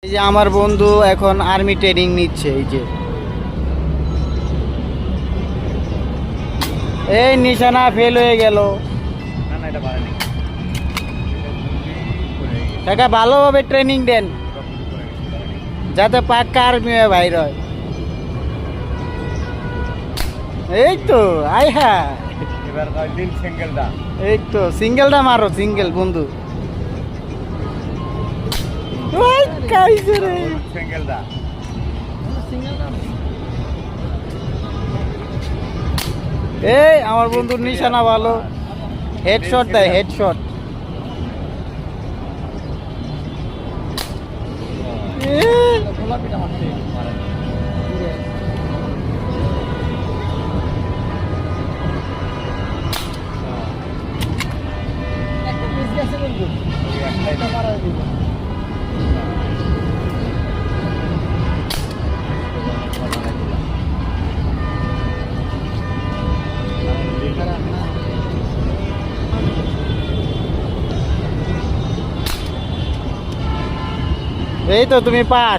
এই যে আমার বন্ধু এখন আর্মি ট্রেনিং নিচ্ছে। এই নিশানা ফেল হয়ে গেল। কাকা ভালোভাবে ট্রেনিং দেন যাতে পাক্কা আর্মি হয়ে বাইর হয়। এই তো আই হ্যাঁ, এই তো সিঙ্গেলটা মারো, সিঙ্গেল বন্ধু। এই আমার বন্ধুর নিশানা ভালো, হেডশট দেয়, হেডশট। এই তো তুমি পাস।